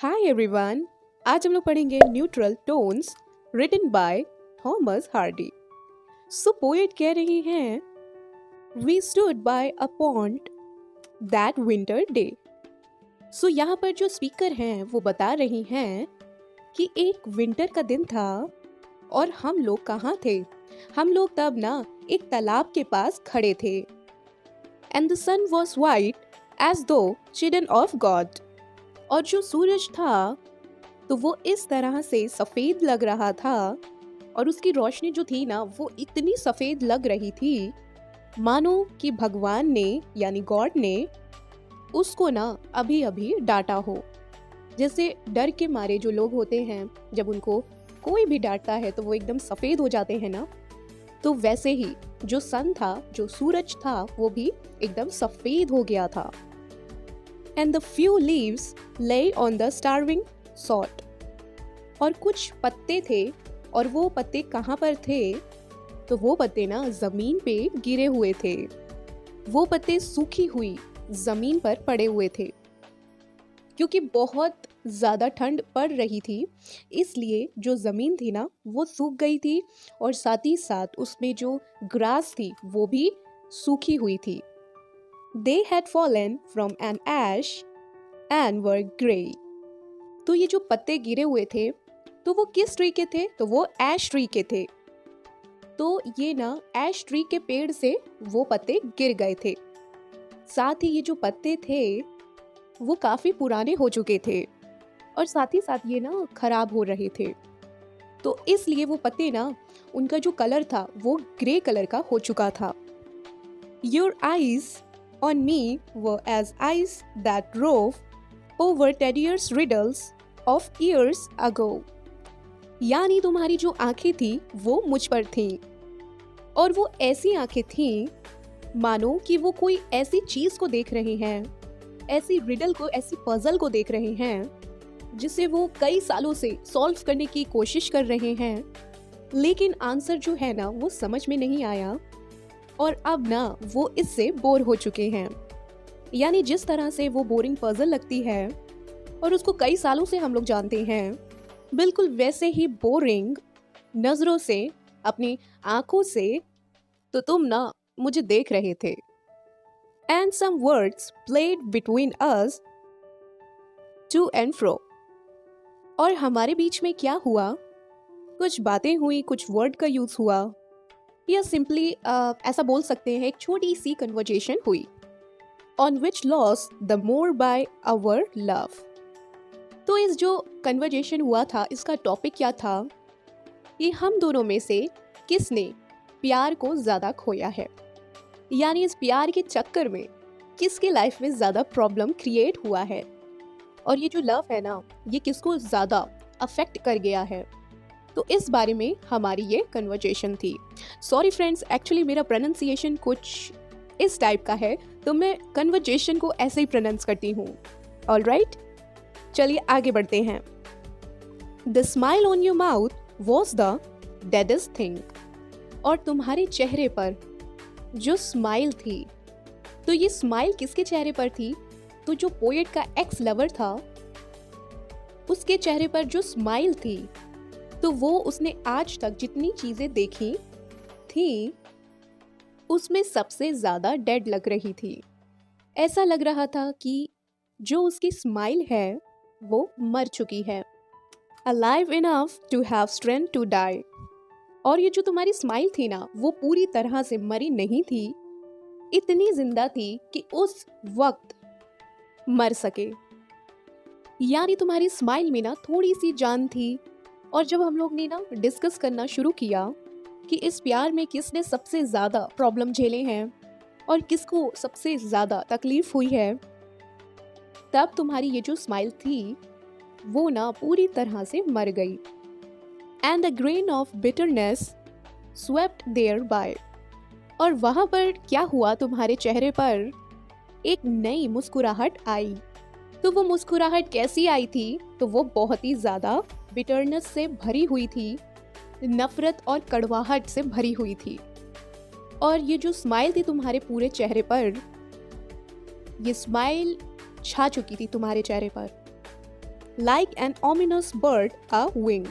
Hi everyone. आज हम लोग पढ़ेंगे neutral tones written by Thomas Hardy. So poet कह रही हैं, we stood by a pond that winter day. सो यहाँ पर जो स्पीकर हैं वो बता रही हैं कि एक विंटर का दिन था और हम लोग कहाँ थे। हम लोग तब ना एक तालाब के पास खड़े थे। And the sun was white as though children of God. और जो सूरज था तो वो इस तरह से सफेद लग रहा था और उसकी रोशनी जो थी ना वो इतनी सफेद लग रही थी मानो कि भगवान ने यानी गॉड ने उसको ना अभी अभी डांटा हो। जैसे डर के मारे जो लोग होते हैं जब उनको कोई भी डांटता है तो वो एकदम सफेद हो जाते हैं ना, तो वैसे ही जो सन था, जो सूरज था, वो भी एकदम सफेद हो गया था। And the few leaves lay on the starving sod. और कुछ पत्ते थे और वो पत्ते कहाँ पर थे, तो वो पत्ते ना जमीन पे गिरे हुए थे। वो पत्ते सूखी हुई जमीन पर पड़े हुए थे क्योंकि बहुत ज़्यादा ठंड पड़ रही थी, इसलिए जो ज़मीन थी ना वो सूख गई थी और साथ ही साथ उसमें जो ग्रास थी वो भी सूखी हुई थी। They had fallen from an ash and were grey. तो ये जो पत्ते गिरे हुए थे तो वो किस ट्री के थे, तो वो ऐश ट्री के थे। तो ये ना ऐश ट्री के पेड़ से वो पत्ते गिर गए थे। साथ ही ये जो पत्ते थे वो काफी पुराने हो चुके थे और साथ ही साथ ये ना खराब हो रहे थे। तो इसलिए वो पत्ते ना, उनका जो कलर था वो ग्रे कलर का हो चुका था। Your eyes on me were as eyes that rove over Teddy's riddles of years ago. यानी तुम्हारी जो आंखें थी वो मुझ पर थीं और वो ऐसी आंखें थीं मानो कि वो कोई ऐसी चीज को देख रहे हैं, ऐसी रिडल को, ऐसी पजल को देख रहे हैं जिसे वो कई सालों से सॉल्व करने की कोशिश कर रहे हैं, लेकिन आंसर जो है ना वो समझ में नहीं आया और अब ना वो इससे बोर हो चुके हैं। यानी जिस तरह से वो बोरिंग पजल लगती है और उसको कई सालों से हम लोग जानते हैं, बिल्कुल वैसे ही बोरिंग नजरों से, अपनी आंखों से तो तुम ना मुझे देख रहे थे। And some words played between us to and fro. और हमारे बीच में क्या हुआ, कुछ बातें हुई, कुछ वर्ड का यूज हुआ, या सिंपली ऐसा बोल सकते हैं एक छोटी सी कन्वर्जेशन हुई। On which lost the more by our love. तो इस जो कन्वर्जेशन हुआ था इसका टॉपिक क्या था, ये हम दोनों में से किसने प्यार को ज़्यादा खोया है, यानी इस प्यार के चक्कर में किसके लाइफ में ज़्यादा प्रॉब्लम क्रिएट हुआ है और ये जो लव है ना ये किसको ज़्यादा अफेक्ट कर गया है। तो इस बारे में हमारी ये कन्वर्जेशन थी। सॉरी फ्रेंड्स, एक्चुअली मेरा प्रोनाउंसिएशन कुछ इस टाइप का है तो मैं कन्वर्जेशन को ऐसे ही प्रोनाउंस करती हूँ। ऑलराइट, चलिए आगे बढ़ते हैं। The smile on your mouth was the deadest thing. और तुम्हारे चेहरे पर जो स्माइल थी, तो ये स्माइल किसके चेहरे पर थी, तो जो पोएट का एक्स लवर था उसके चेहरे पर जो स्माइल थी तो वो उसने आज तक जितनी चीजें देखी थी उसमें सबसे ज्यादा डेड लग रही थी। ऐसा लग रहा था कि जो उसकी स्माइल है वो मर चुकी है। Alive enough to have strength to die। और ये जो तुम्हारी स्माइल थी ना वो पूरी तरह से मरी नहीं थी, इतनी जिंदा थी कि उस वक्त मर सके। यानी तुम्हारी स्माइल में ना थोड़ी सी जान थी। और जब हम लोग ने ना डिस्कस करना शुरू किया कि इस प्यार में किसने सबसे ज़्यादा प्रॉब्लम झेले हैं और किसको सबसे ज़्यादा तकलीफ हुई है, तब तुम्हारी ये जो स्माइल थी वो ना पूरी तरह से मर गई। And the grin of bitterness swept thereby. और वहाँ पर क्या हुआ, तुम्हारे चेहरे पर एक नई मुस्कुराहट आई। तो वो मुस्कुराहट कैसी आई थी, तो वो बहुत ही ज़्यादा बिटरनेस से भरी हुई थी, नफरत और कड़वाहट से भरी हुई थी। और ये जो स्माइल थी तुम्हारे पूरे चेहरे पर, ये स्माइल छा चुकी थी तुम्हारे चेहरे पर। like an ominous bird a wing.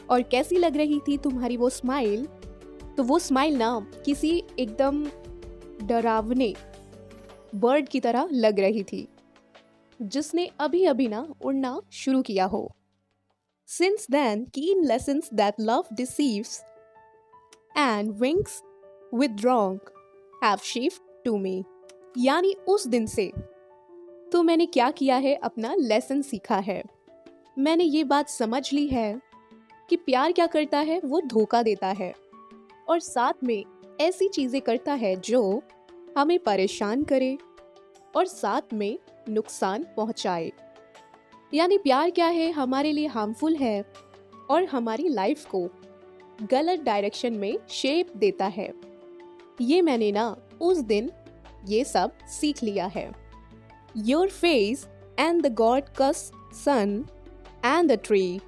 और कैसी लग रही थी तुम्हारी वो स्माइल? तो वो स्माइल ना किसी एकदम डरावने बर्ड की तरह लग रही थी, जिसने अभी अभी ना उड़ना शुरू किया हो। Since then, keen lessons that love deceives and wings withdrawn have shifted to me. यानी उस दिन से तो मैंने क्या किया है, अपना लेसन सीखा है। मैंने ये बात समझ ली है कि प्यार क्या करता है, वो धोखा देता है और साथ में ऐसी चीज़ें करता है जो हमें परेशान करे और साथ में नुकसान पहुंचाए। यानी प्यार क्या है, हमारे लिए हार्मफुल है और हमारी लाइफ को गलत डायरेक्शन में शेप देता है। ये मैंने ना उस दिन ये सब सीख लिया है। Your face and the God-cursed sun and the tree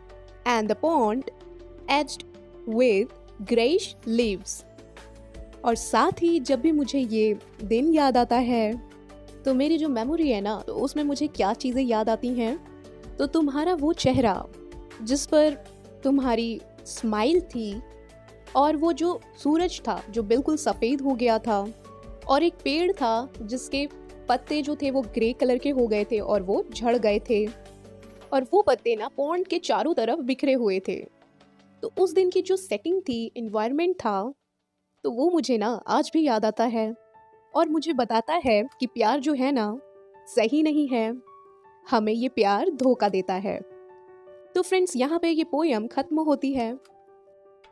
and the pond edged with grayish leaves. और साथ ही जब भी मुझे ये दिन याद आता है तो मेरी जो मेमोरी है ना, तो उसमें मुझे क्या चीज़ें याद आती हैं, तो तुम्हारा वो चेहरा जिस पर तुम्हारी स्माइल थी और वो जो सूरज था जो बिल्कुल सफ़ेद हो गया था और एक पेड़ था जिसके पत्ते जो थे वो ग्रे कलर के हो गए थे और वो झड़ गए थे और वो पत्ते ना पॉन्ड के चारों तरफ बिखरे हुए थे। तो उस दिन की जो सेटिंग थी, इन्वायरमेंट था, तो वो मुझे ना आज भी याद आता है और मुझे बताता है कि प्यार जो है ना सही नहीं है, हमें ये प्यार धोखा देता है। तो फ्रेंड्स, यहाँ पे ये पोयम खत्म होती है।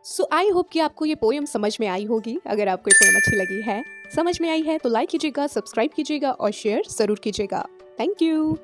सो आई होप कि आपको ये पोयम समझ में आई होगी। अगर आपको ये पोयम अच्छी लगी है, समझ में आई है, तो लाइक कीजिएगा, सब्सक्राइब कीजिएगा और शेयर ज़रूर कीजिएगा। Thank you.